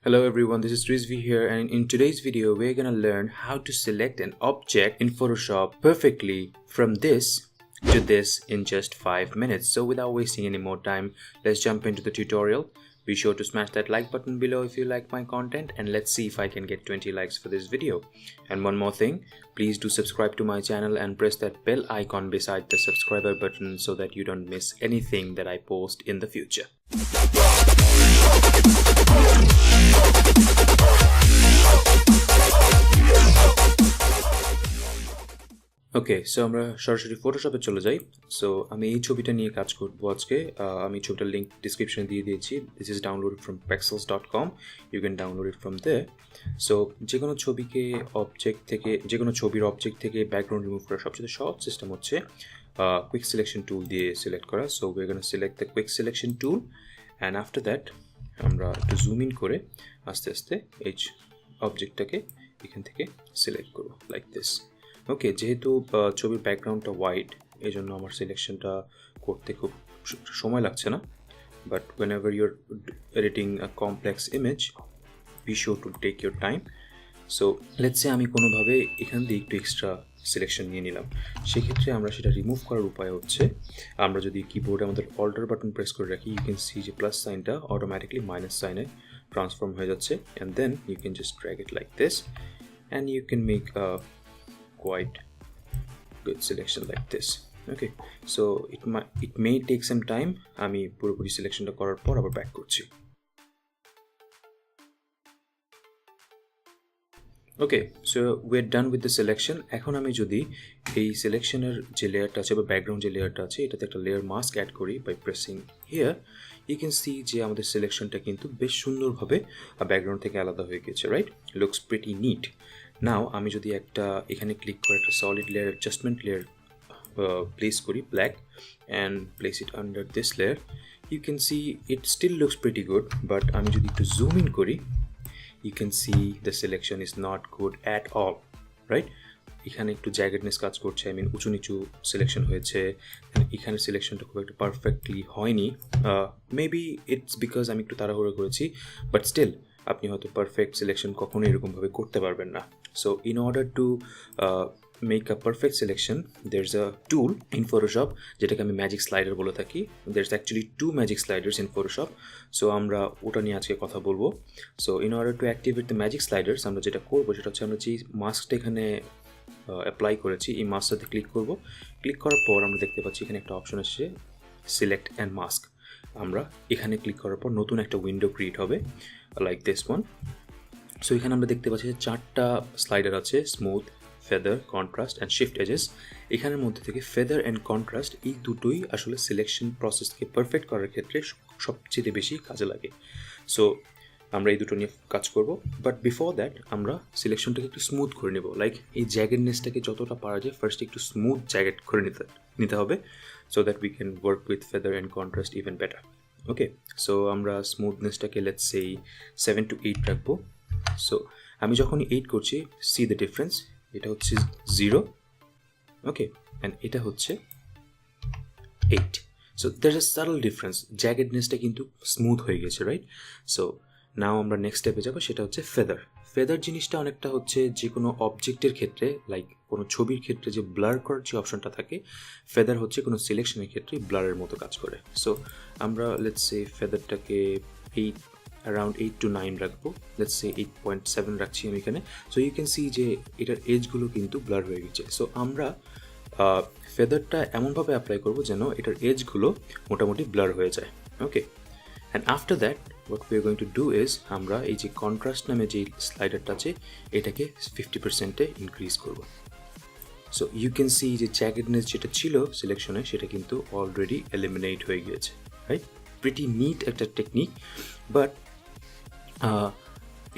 Hello everyone, this is Rizvee here, and in today's video we're gonna learn how to select an object in Photoshop perfectly from this to this in just 5 minutes. So without wasting any more time, let's jump into the tutorial. Be sure to smash that like button below if you like my content, and let's see if I can get 20 likes for this video. And one more thing, please do subscribe to my channel and press that bell icon beside the subscriber button so that you don't miss anything that I post in the future. Okay, so আমরা সরাসরি ফটোশপে চলে যাই। So আমি এই ছবিটা নিয়ে কাজ করবো আজকে। আমি ছবিটার লিঙ্ক ডিসক্রিপশনে দিয়ে দিয়েছি। This is downloaded from pexels.com, you can download it from there. So যে কোনো ছবির অবজেক্ট থেকে ব্যাকগ্রাউন্ড রিমুভ করার সবচেয়ে সহজ সিস্টেম হচ্ছে কুইক সিলেকশন টুল দিয়ে সিলেক্ট করা। So we are gonna select the quick selection tool, and after that আমরা একটু জুম ইন করে আস্তে আস্তে এই অবজেক্টটাকে এখান থেকে সিলেক্ট করবো লাইক দিস। ওকে, যেহেতু ছবির ব্যাকগ্রাউন্ডটা হোয়াইট, এই জন্য আমার সিলেকশনটা করতে খুব সময় লাগছে না। But whenever you're editing a complex image, be sure to take your time. So let's say আমি কোনোভাবে এখান দিয়ে একটু এক্সট্রা সিলেকশন নিয়ে নিলাম। সেক্ষেত্রে আমরা সেটা রিমুভ করার উপায় হচ্ছে, আমরা যদি কিবোর্ডে আমাদের অল্টার বাটন প্রেস করে রাখি, ইউ ক্যান সি যে প্লাস সাইনটা অটোমেটিকলি মাইনাস সাইনে ট্রান্সফর্ম হয়ে যাচ্ছে, and then you can just drag it like this and you can make a quite good selection like this. Okay, so it may take some time. আমি পুরোপুরি সিলেকশনটা করার পর আবার ব্যাক করছি। ওকে, so we're done with the selection. এখন আমি যদি এই সিলেকশনের যে লেয়ারটা আছে বা ব্যাকগ্রাউন্ড যে লেয়ারটা আছে, এটাতে একটা লেয়ার মাস্ক অ্যাড করি by pressing here, you can see যে আমাদের সিলেকশনটা কিন্তু বেশ সুন্দরভাবে ব্যাকগ্রাউন্ড থেকে আলাদা হয়ে গেছে, right? Looks pretty neat. Now আমি যদি একটা এখানে ক্লিক করে একটা solid layer adjustment layer place করি, black, and place it under this layer, you can see it still looks pretty good. But আমি যদি একটু জুম ইন করি, you can see the selection is not good at all, right? এখানে একটু জ্যাগেডনেস কাজ করছে, I mean উঁচু নিচু সিলেকশন হয়েছে, এখানে সিলেকশনটা খুব একটা পারফেক্টলি হয়নি। মেবি ইটস বিকজ আমি একটু তাড়াহুড়ো করেছি, বাট স্টিল আপনি হয়তো পারফেক্ট সিলেকশন কখনো এরকমভাবে করতে পারবেন না। So in order to make a perfect selection, there's a tool in Photoshop যেটাকে আমি ম্যাজিক স্লাইডার বলে থাকি। there's actually 2 magic sliders in Photoshop, so আমরা ওটা নিয়ে আজকে কথা বলবো। so in order to activate the magic sliders, আমরা যেটা করবো সেটা হচ্ছে, আমরা যে মাস্কটা এখানে অ্যাপ্লাই করেছি, এই মাস্কটাতে ক্লিক করব। ক্লিক করার পর আমরা দেখতে পাচ্ছি এখানে একটা অপশন আসছে সিলেক্ট অ্যান্ড মাস্ক। আমরা এখানে ক্লিক করার পর নতুন একটা উইন্ডো ক্রিয়েট হবে লাইক দিস ওয়ান। সো এখানে আমরা দেখতে পাচ্ছি যে 4টা স্লাইডার আছে, smooth, feather, contrast and shift edges. এখানের মধ্যে থেকে ফেদার অ্যান্ড কন্ট্রাস্ট এই দুটোই আসলে সিলেকশন প্রসেসকে পারফেক্ট করার ক্ষেত্রে সবচেয়ে বেশি কাজে লাগে। সো আমরা এই দুটো নিয়ে কাজ করব, বাট বিফোর দ্যাট আমরা সিলেকশনটাকে একটু স্মুথ করে নেব। লাইক এই জ্যাগেডনেসটাকে যতটা পারা যায় ফার্স্ট একটু স্মুথ জ্যাগেড করে নিতে হবে, so that we can work with feather and contrast even better. Okay, so আমরা স্মুথনেসটাকে লেটস সে 7 to 8 রাখবো। সো আমি যখনই 8 করছি, সি দ্য ডিফারেন্স, এটা হচ্ছে 0, ওকে, অ্যান্ড এটা হচ্ছে 8। So there is a subtle difference, জ্যাগেডনেসটা কিন্তু স্মুথ হয়ে গেছে, রাইট? সো নাও আমরা নেক্সট স্টেপে যাবো, সেটা হচ্ছে ফেদার। ফেদার জিনিসটা অনেকটা হচ্ছে যে কোনো অবজেক্টের ক্ষেত্রে, লাইক কোনো ছবির ক্ষেত্রে যে ব্লার করার যে অপশনটা থাকে, ফেদার হচ্ছে কোনো সিলেকশনের ক্ষেত্রে ব্লারের মতো কাজ করে। সো আমরা লেটস সে ফেদারটাকে around 8 to 9 রাখবো, লেটস সে 8.7 রাখছি আমি এখানে। সো ইউ ক্যান সি যে এটার এজগুলো কিন্তু ব্লার হয়ে গেছে। সো আমরা ফেদারটা এমনভাবে অ্যাপ্লাই করবো যেন এটার এজগুলো মোটামুটি ব্লার হয়ে যায়। Okay, and after that what we are going to do is, আমরা এই যে কন্ট্রাস্ট নামে যে স্লাইডারটা আছে, এটাকে 50%-এ ইনক্রিজ করবো। সো ইউ ক্যান সি যে জ্যাগেডনেস যেটা ছিল সিলেকশনে, সেটা কিন্তু অলরেডি এলিমিনেট হয়ে গিয়েছে, রাইট? প্রিটি নিট একটা টেকনিক, বাট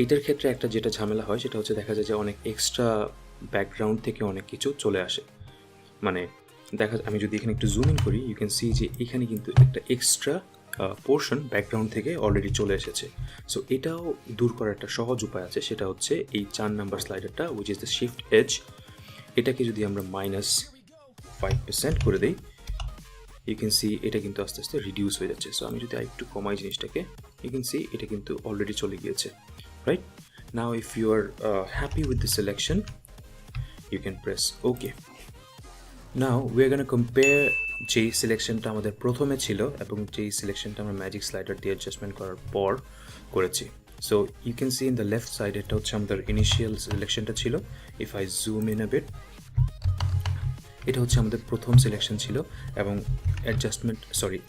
এটার ক্ষেত্রে একটা যেটা ঝামেলা হয় সেটা হচ্ছে, দেখা যায় যে অনেক এক্সট্রা ব্যাকগ্রাউন্ড থেকে অনেক কিছু চলে আসে। মানে আমি যদি এখানে একটু জুম ইন করি, ইউ ক্যান সি যে এখানে কিন্তু একটা এক্সট্রা পোর্শন ব্যাকগ্রাউন্ড থেকে অলরেডি চলে এসেছে। সো এটাও দূর করার একটা সহজ উপায় আছে, সেটা হচ্ছে এই 4 নাম্বার স্লাইডারটা, which is the shift edge. এটাকে যদি আমরা -5% করে দিই, ইউ ক্যান সি এটা কিন্তু আস্তে আস্তে রিডিউস হয়ে যাচ্ছে। সো আমি যদি একটু কমাই জিনিসটাকে, you can see এটা কিন্তু অলরেডি চলে গিয়েছে, right? Now if you are happy with the selection, you can press OK. Now we are going to compare যেই সিলেকশনটা আমাদের প্রথমে ছিল এবং যেই সিলেকশনটা আমরা ম্যাজিক স্লাইডার দিয়ে অ্যাডজাস্টমেন্ট করার পর করেছি। So you can C in the left side এটা হচ্ছে আমাদের ইনিশিয়াল সিলেকশনটা ছিল। If I zoom in a bit, এটা হচ্ছে আমাদের প্রথম সিলেকশন ছিল এবং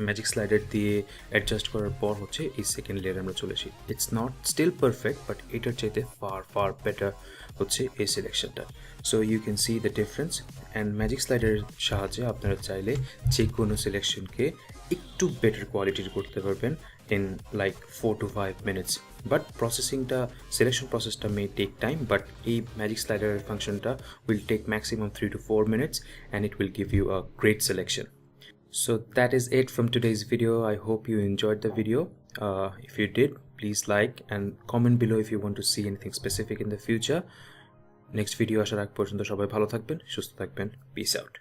ম্যাজিক স্লাইডার দিয়ে অ্যাডজাস্ট করার পর হচ্ছে এই সেকেন্ড লেয়ারে আমরা চলে আসি। It's not still perfect, but এটার চাইতে ফার বেটার হচ্ছে এই সিলেকশনটা। So you can see the difference. And magic স্লাইডারের সাহায্যে আপনারা চাইলে যে কোনো সিলেকশনকে একটু বেটার কোয়ালিটির করতে পারবেন in like 4 to 5 minutes. But selection process may take time, but a magic slider function will take maximum 3 to 4 minutes and it will give you a great selection. So that is it from today's video. I hope you enjoyed the video. If you did, please like and comment below if you want to see anything specific in the future. Next video আসার আগ পর্যন্ত সবাই ভালো থাকবেন, সুস্থ থাকবেন। Peace out.